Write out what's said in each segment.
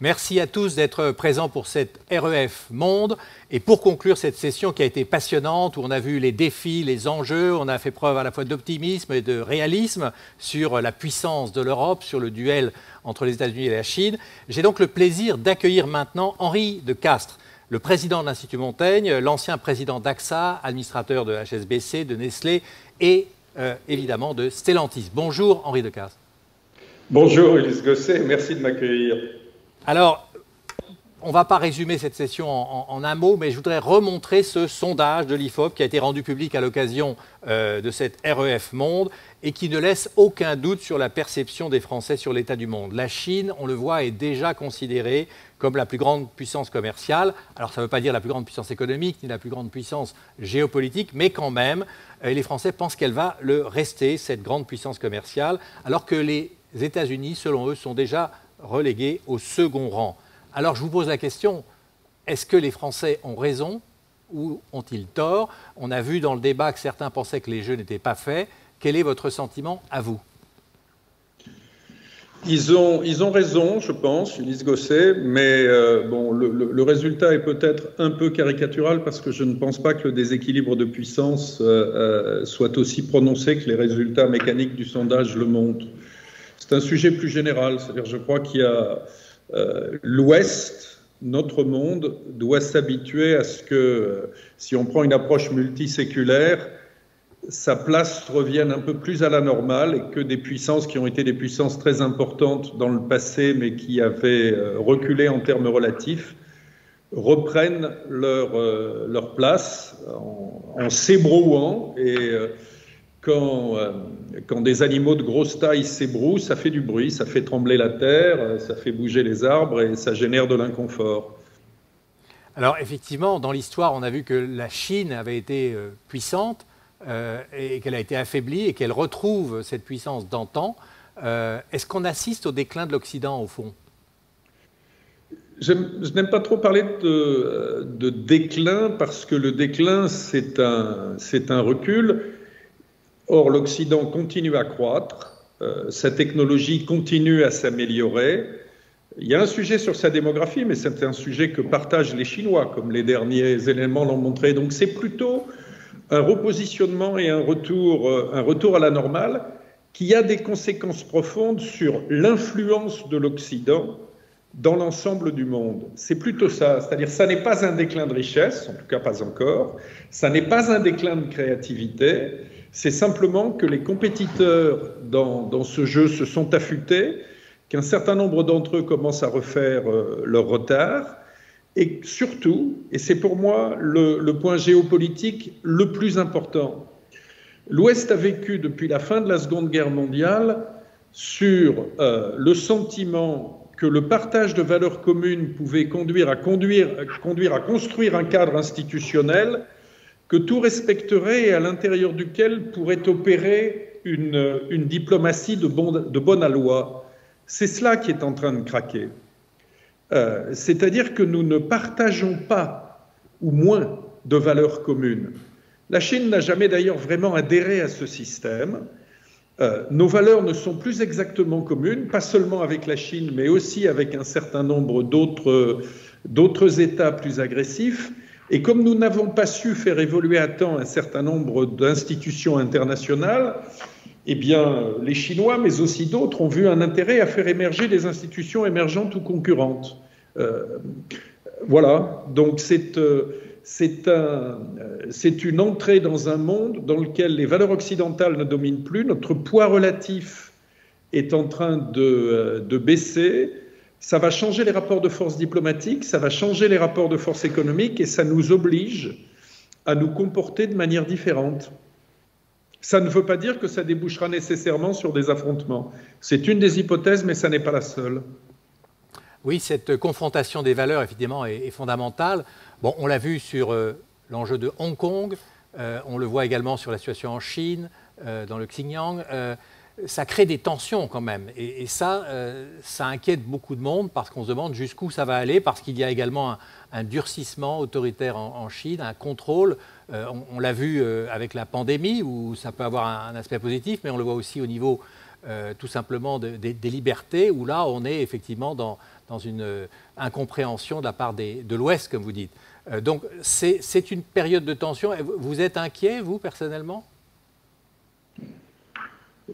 Merci à tous d'être présents pour cette REF Monde. Et pour conclure cette session qui a été passionnante, où on a vu les défis, les enjeux, on a fait preuve à la fois d'optimisme et de réalisme sur la puissance de l'Europe, sur le duel entre les États-Unis et la Chine. J'ai donc le plaisir d'accueillir maintenant Henri de Castres, le président de l'Institut Montaigne, l'ancien président d'AXA, administrateur de HSBC, de Nestlé et évidemment de Stellantis. Bonjour Henri de Castres. Bonjour Ulysse Gosset, merci de m'accueillir. Alors, on ne va pas résumer cette session en un mot, mais je voudrais remontrer ce sondage de l'IFOP qui a été rendu public à l'occasion de cette REF Monde et qui ne laisse aucun doute sur la perception des Français sur l'état du monde. La Chine, on le voit, est déjà considérée comme la plus grande puissance commerciale. Alors, ça ne veut pas dire la plus grande puissance économique ni la plus grande puissance géopolitique, mais quand même, les Français pensent qu'elle va le rester, cette grande puissance commerciale, alors que les États-Unis, selon eux, sont déjà relégués au second rang. Alors je vous pose la question, est-ce que les Français ont raison ou ont-ils tort? On a vu dans le débat que certains pensaient que les jeux n'étaient pas faits. Quel est votre sentiment à vous? Ils ont raison, je pense, Ulysse Gosset, mais bon, le résultat est peut-être un peu caricatural parce que je ne pense pas que le déséquilibre de puissance soit aussi prononcé que les résultats mécaniques du sondage le montrent. C'est un sujet plus général, c'est-à-dire je crois qu'il y a l'Ouest, notre monde, doit s'habituer à ce que, si on prend une approche multiséculaire, sa place revienne un peu plus à la normale et que des puissances qui ont été des puissances très importantes dans le passé mais qui avaient reculé en termes relatifs reprennent leur place en s'ébrouant et quand des animaux de grosse taille s'ébrouent, ça fait du bruit, ça fait trembler la terre, ça fait bouger les arbres et ça génère de l'inconfort. Alors effectivement, dans l'histoire, on a vu que la Chine avait été puissante et qu'elle a été affaiblie et qu'elle retrouve cette puissance d'antan. Est-ce qu'on assiste au déclin de l'Occident, au fond? Je n'aime pas trop parler de déclin parce que le déclin, c'est un recul. Or, l'Occident continue à croître, sa technologie continue à s'améliorer. Il y a un sujet sur sa démographie, mais c'est un sujet que partagent les Chinois, comme les derniers éléments l'ont montré. Donc c'est plutôt un repositionnement et un retour à la normale qui a des conséquences profondes sur l'influence de l'Occident dans l'ensemble du monde. C'est plutôt ça, c'est-à-dire ça n'est pas un déclin de richesse, en tout cas pas encore, ça n'est pas un déclin de créativité, c'est simplement que les compétiteurs dans ce jeu se sont affûtés, qu'un certain nombre d'entre eux commencent à refaire leur retard, et surtout, et c'est pour moi le point géopolitique le plus important, l'Ouest a vécu depuis la fin de la Seconde Guerre mondiale sur le sentiment que le partage de valeurs communes pouvait conduire à construire un cadre institutionnel que tout respecterait et à l'intérieur duquel pourrait opérer une diplomatie de bonne aloi. C'est cela qui est en train de craquer. C'est-à-dire que nous ne partageons pas, ou moins, de valeurs communes. La Chine n'a jamais d'ailleurs vraiment adhéré à ce système. Nos valeurs ne sont plus exactement communes, pas seulement avec la Chine, mais aussi avec un certain nombre d'autres États plus agressifs. Et comme nous n'avons pas su faire évoluer à temps un certain nombre d'institutions internationales, eh bien, les Chinois, mais aussi d'autres, ont vu un intérêt à faire émerger des institutions émergentes ou concurrentes. Voilà, donc c'est une entrée dans un monde dans lequel les valeurs occidentales ne dominent plus, notre poids relatif est en train de baisser. Ça va changer les rapports de force diplomatiques, ça va changer les rapports de force économiques et ça nous oblige à nous comporter de manière différente. Ça ne veut pas dire que ça débouchera nécessairement sur des affrontements. C'est une des hypothèses, mais ça n'est pas la seule. Oui, cette confrontation des valeurs, évidemment, est fondamentale. Bon, on l'a vu sur l'enjeu de Hong Kong, on le voit également sur la situation en Chine, dans le Xinjiang. Ça crée des tensions quand même. Et ça inquiète beaucoup de monde parce qu'on se demande jusqu'où ça va aller, parce qu'il y a également un durcissement autoritaire en Chine, un contrôle. On l'a vu avec la pandémie, où ça peut avoir un aspect positif, mais on le voit aussi au niveau tout simplement des libertés, où là on est effectivement dans une incompréhension de la part de l'Ouest, comme vous dites. Donc c'est une période de tension. Vous êtes inquiet, vous, personnellement ?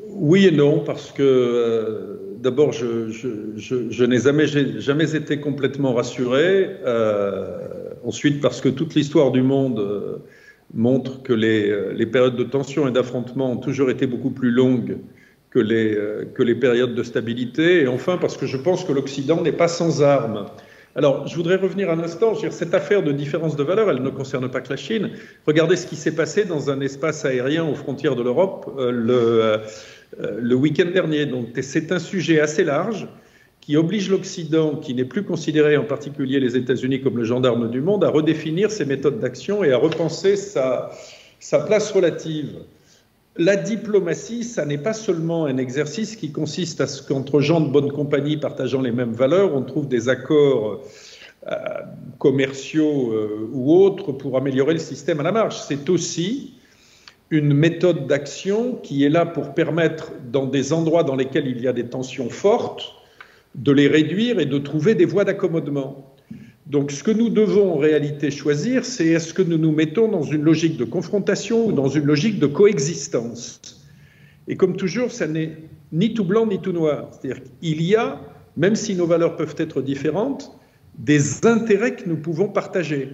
Oui et non, parce que d'abord, je n'ai jamais été complètement rassuré. Ensuite, parce que toute l'histoire du monde montre que les périodes de tension et d'affrontement ont toujours été beaucoup plus longues que les périodes de stabilité. Et enfin, parce que je pense que l'Occident n'est pas sans armes. Alors, je voudrais revenir un instant. Cette affaire de différence de valeur, elle ne concerne pas que la Chine. Regardez ce qui s'est passé dans un espace aérien aux frontières de l'Europe le week-end dernier. Donc, c'est un sujet assez large qui oblige l'Occident, qui n'est plus considéré, en particulier les États-Unis, comme le gendarme du monde, à redéfinir ses méthodes d'action et à repenser sa place relative. La diplomatie, ça n'est pas seulement un exercice qui consiste à ce qu'entre gens de bonne compagnie partageant les mêmes valeurs, on trouve des accords commerciaux ou autres pour améliorer le système à la marge. C'est aussi une méthode d'action qui est là pour permettre, dans des endroits dans lesquels il y a des tensions fortes, de les réduire et de trouver des voies d'accommodement. Donc ce que nous devons en réalité choisir, c'est est-ce que nous nous mettons dans une logique de confrontation ou dans une logique de coexistence. Et comme toujours, ça n'est ni tout blanc ni tout noir. C'est-à-dire qu'il y a, même si nos valeurs peuvent être différentes, des intérêts que nous pouvons partager.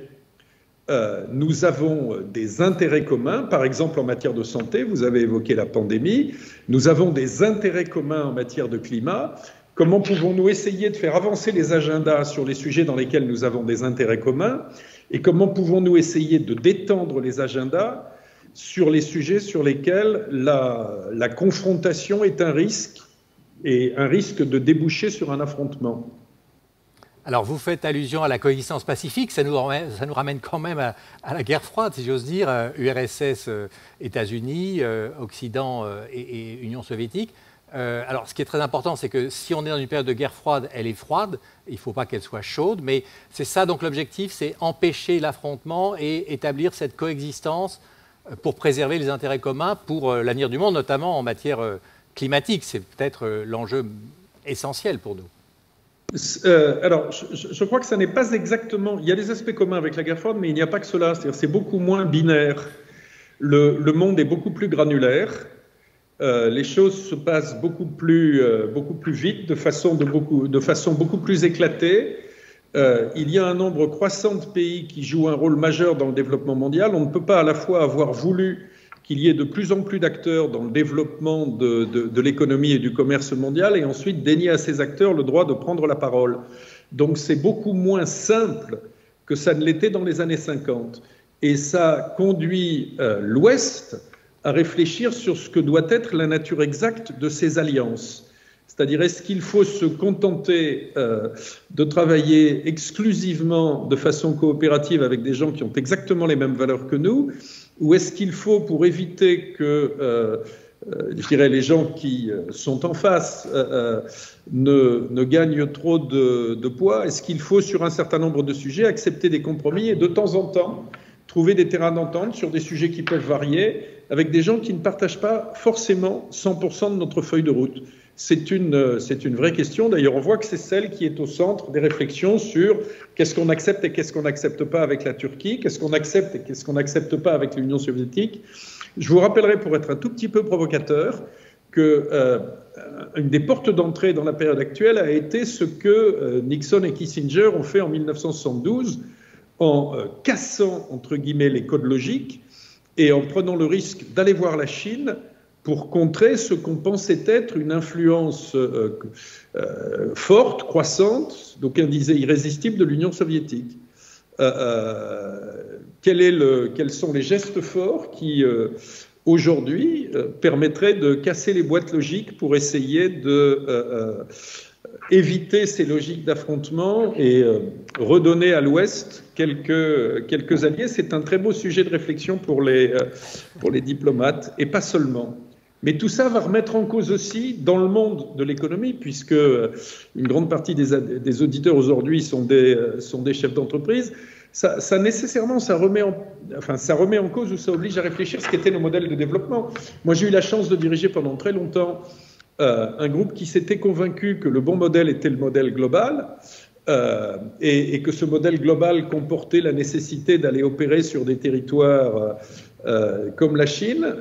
Nous avons des intérêts communs, par exemple en matière de santé, vous avez évoqué la pandémie, nous avons des intérêts communs en matière de climat. Comment pouvons-nous essayer de faire avancer les agendas sur les sujets dans lesquels nous avons des intérêts communs et comment pouvons-nous essayer de détendre les agendas sur les sujets sur lesquels la confrontation est un risque et un risque de déboucher sur un affrontement. Alors vous faites allusion à la coexistence pacifique, ça nous ramène quand même à la guerre froide, si j'ose dire, URSS, États-Unis, Occident et Union soviétique. Alors, ce qui est très important, c'est que si on est dans une période de guerre froide, elle est froide. Il ne faut pas qu'elle soit chaude. Mais c'est ça, donc, l'objectif, c'est empêcher l'affrontement et établir cette coexistence pour préserver les intérêts communs pour l'avenir du monde, notamment en matière climatique. C'est peut-être l'enjeu essentiel pour nous. Alors, je crois que ça n'est pas exactement... Il y a des aspects communs avec la guerre froide, mais il n'y a pas que cela. C'est-à-dire c'est beaucoup moins binaire. Le monde est beaucoup plus granulaire. Les choses se passent beaucoup plus vite, de façon beaucoup plus éclatée. Il y a un nombre croissant de pays qui jouent un rôle majeur dans le développement mondial. On ne peut pas à la fois avoir voulu qu'il y ait de plus en plus d'acteurs dans le développement de l'économie et du commerce mondial et ensuite dénier à ces acteurs le droit de prendre la parole. Donc c'est beaucoup moins simple que ça ne l'était dans les années 50. Et ça conduit l'Ouest à réfléchir sur ce que doit être la nature exacte de ces alliances. C'est-à-dire, est-ce qu'il faut se contenter de travailler exclusivement de façon coopérative avec des gens qui ont exactement les mêmes valeurs que nous, ou est-ce qu'il faut, pour éviter que, je dirais, les gens qui sont en face ne gagnent trop de poids, est-ce qu'il faut, sur un certain nombre de sujets, accepter des compromis et de temps en temps trouver des terrains d'entente sur des sujets qui peuvent varier avec des gens qui ne partagent pas forcément 100% de notre feuille de route. C'est une vraie question. D'ailleurs, on voit que c'est celle qui est au centre des réflexions sur qu'est-ce qu'on accepte et qu'est-ce qu'on n'accepte pas avec la Turquie, qu'est-ce qu'on accepte et qu'est-ce qu'on n'accepte pas avec l'Union soviétique. Je vous rappellerai, pour être un tout petit peu provocateur, que une des portes d'entrée dans la période actuelle a été ce que Nixon et Kissinger ont fait en 1972 en cassant, entre guillemets, les codes logiques et en prenant le risque d'aller voir la Chine pour contrer ce qu'on pensait être une influence forte, croissante, d'aucuns disaient irrésistible, de l'Union soviétique. Quels sont les gestes forts qui, aujourd'hui, permettraient de casser les boîtes logiques pour essayer de éviter ces logiques d'affrontement et redonner à l'Ouest quelques alliés? C'est un très beau sujet de réflexion pour les diplomates, et pas seulement. Mais tout ça va remettre en cause aussi dans le monde de l'économie, puisque une grande partie des auditeurs aujourd'hui sont des chefs d'entreprise. Ça remet en cause, ou ça oblige à réfléchir ce qu'étaient nos modèles de développement. Moi, j'ai eu la chance de diriger pendant très longtemps un groupe qui s'était convaincu que le bon modèle était le modèle global, et que ce modèle global comportait la nécessité d'aller opérer sur des territoires comme la Chine.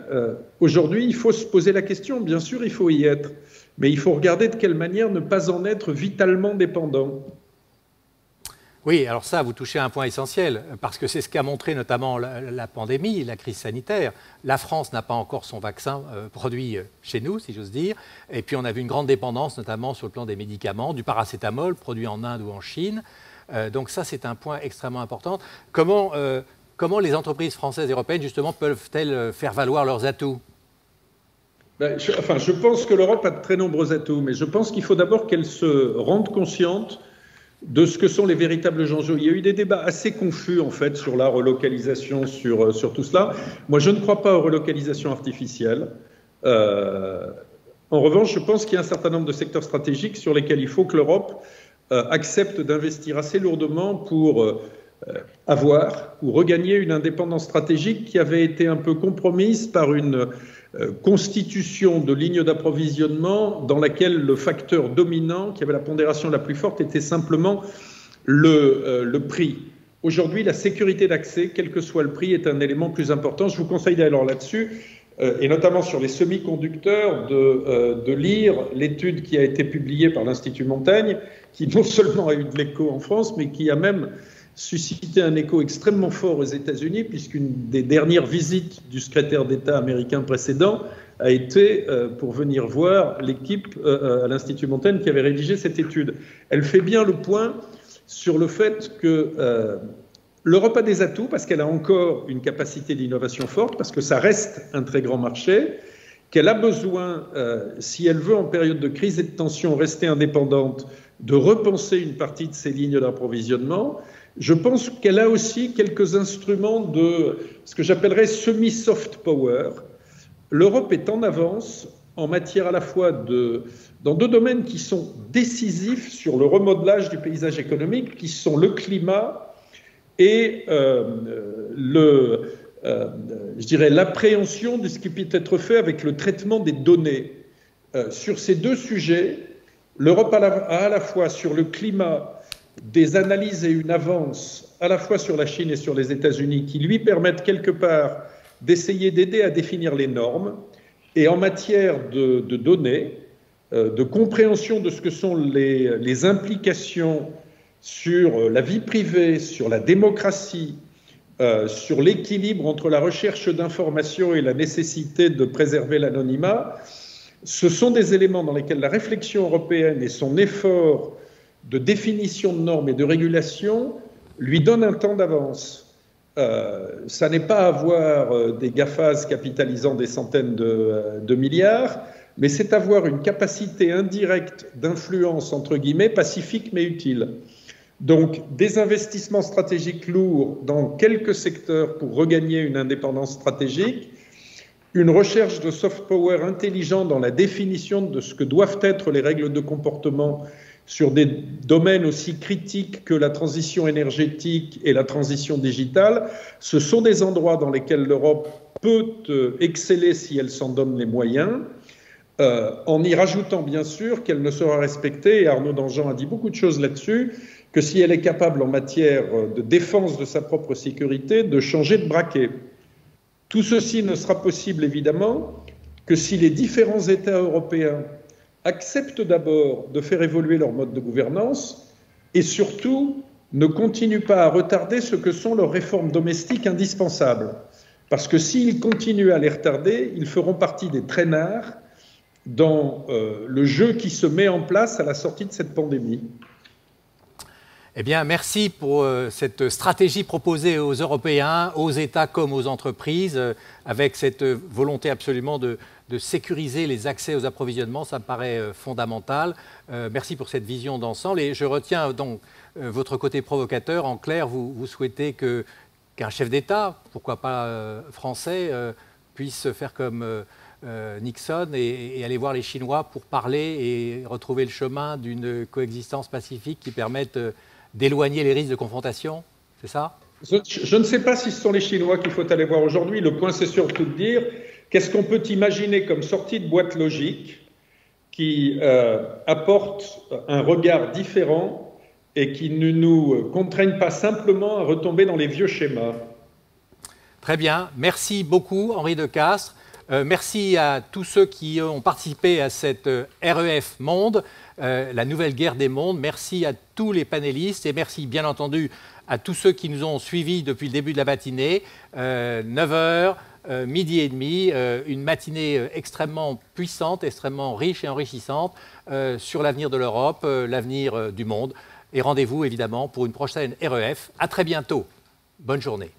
Aujourd'hui, il faut se poser la question, bien sûr, il faut y être, mais il faut regarder de quelle manière ne pas en être vitalement dépendant. Oui, alors ça, vous touchez à un point essentiel, parce que c'est ce qu'a montré notamment la pandémie, la crise sanitaire. La France n'a pas encore son vaccin produit chez nous, si j'ose dire, et puis on a vu une grande dépendance, notamment sur le plan des médicaments, du paracétamol produit en Inde ou en Chine. Donc ça, c'est un point extrêmement important. Comment les entreprises françaises et européennes, justement, peuvent-elles faire valoir leurs atouts ? Je pense que l'Europe a de très nombreux atouts, mais je pense qu'il faut d'abord qu'elle se rende consciente de ce que sont les véritables enjeux. Il y a eu des débats assez confus, en fait, sur la relocalisation, sur tout cela. Moi, je ne crois pas aux relocalisations artificielles. En revanche, je pense qu'il y a un certain nombre de secteurs stratégiques sur lesquels il faut que l'Europe accepte d'investir assez lourdement pour avoir ou regagner une indépendance stratégique qui avait été un peu compromise par une constitution de lignes d'approvisionnement dans laquelle le facteur dominant, qui avait la pondération la plus forte, était simplement le prix. Aujourd'hui, la sécurité d'accès, quel que soit le prix, est un élément plus important. Je vous conseille d'aller là-dessus, et notamment sur les semi-conducteurs, de lire l'étude qui a été publiée par l'Institut Montaigne, qui non seulement a eu de l'écho en France, mais qui a même suscité un écho extrêmement fort aux États-Unis, puisqu'une des dernières visites du secrétaire d'État américain précédent a été pour venir voir l'équipe à l'Institut Montaigne qui avait rédigé cette étude. Elle fait bien le point sur le fait que l'Europe a des atouts, parce qu'elle a encore une capacité d'innovation forte, parce que ça reste un très grand marché, qu'elle a besoin, si elle veut en période de crise et de tension rester indépendante, de repenser une partie de ses lignes d'approvisionnement. Je pense qu'elle a aussi quelques instruments de ce que j'appellerais semi-soft power. L'Europe est en avance en matière à la fois dans deux domaines qui sont décisifs sur le remodelage du paysage économique, qui sont le climat et je dirais l'appréhension de ce qui peut être fait avec le traitement des données. Sur ces deux sujets, l'Europe a à la fois sur le climat des analyses et une avance à la fois sur la Chine et sur les États-Unis qui lui permettent quelque part d'essayer d'aider à définir les normes, et en matière de données, de compréhension de ce que sont les implications sur la vie privée, sur la démocratie, sur l'équilibre entre la recherche d'informations et la nécessité de préserver l'anonymat. Ce sont des éléments dans lesquels la réflexion européenne et son effort de définition de normes et de régulation lui donne un temps d'avance. Ça n'est pas avoir des GAFAs capitalisant des centaines de milliards, mais c'est avoir une capacité indirecte d'influence, entre guillemets, pacifique mais utile. Donc, des investissements stratégiques lourds dans quelques secteurs pour regagner une indépendance stratégique, une recherche de soft power intelligent dans la définition de ce que doivent être les règles de comportement sur des domaines aussi critiques que la transition énergétique et la transition digitale. Ce sont des endroits dans lesquels l'Europe peut exceller si elle s'en donne les moyens, en y rajoutant bien sûr qu'elle ne sera respectée, et Arnaud Danjean a dit beaucoup de choses là-dessus, que si elle est capable en matière de défense de sa propre sécurité de changer de braquet. Tout ceci ne sera possible évidemment que si les différents États européens acceptent d'abord de faire évoluer leur mode de gouvernance et surtout ne continuent pas à retarder ce que sont leurs réformes domestiques indispensables. Parce que s'ils continuent à les retarder, ils feront partie des traînards dans le jeu qui se met en place à la sortie de cette pandémie. Eh bien, merci pour cette stratégie proposée aux Européens, aux États comme aux entreprises, avec cette volonté absolument de sécuriser les accès aux approvisionnements. Ça me paraît fondamental. Merci pour cette vision d'ensemble. Et je retiens donc votre côté provocateur. En clair, vous souhaitez qu'un chef d'État, pourquoi pas français, puisse faire comme Nixon et aller voir les Chinois pour parler et retrouver le chemin d'une coexistence pacifique qui permette d'éloigner les risques de confrontation, c'est ça? Je ne sais pas si ce sont les Chinois qu'il faut aller voir aujourd'hui. Le point, c'est surtout de dire qu'est-ce qu'on peut imaginer comme sortie de boîte logique qui apportent un regard différent et qui ne nous contraignent pas simplement à retomber dans les vieux schémas. Très bien. Merci beaucoup, Henri de Castries. Merci à tous ceux qui ont participé à cette REF Monde, la nouvelle guerre des mondes. Merci à tous les panélistes et merci bien entendu à tous ceux qui nous ont suivis depuis le début de la matinée. 9h, midi et demi, une matinée extrêmement puissante, extrêmement riche et enrichissante sur l'avenir de l'Europe, l'avenir du monde. Et rendez-vous évidemment pour une prochaine REF. À très bientôt. Bonne journée.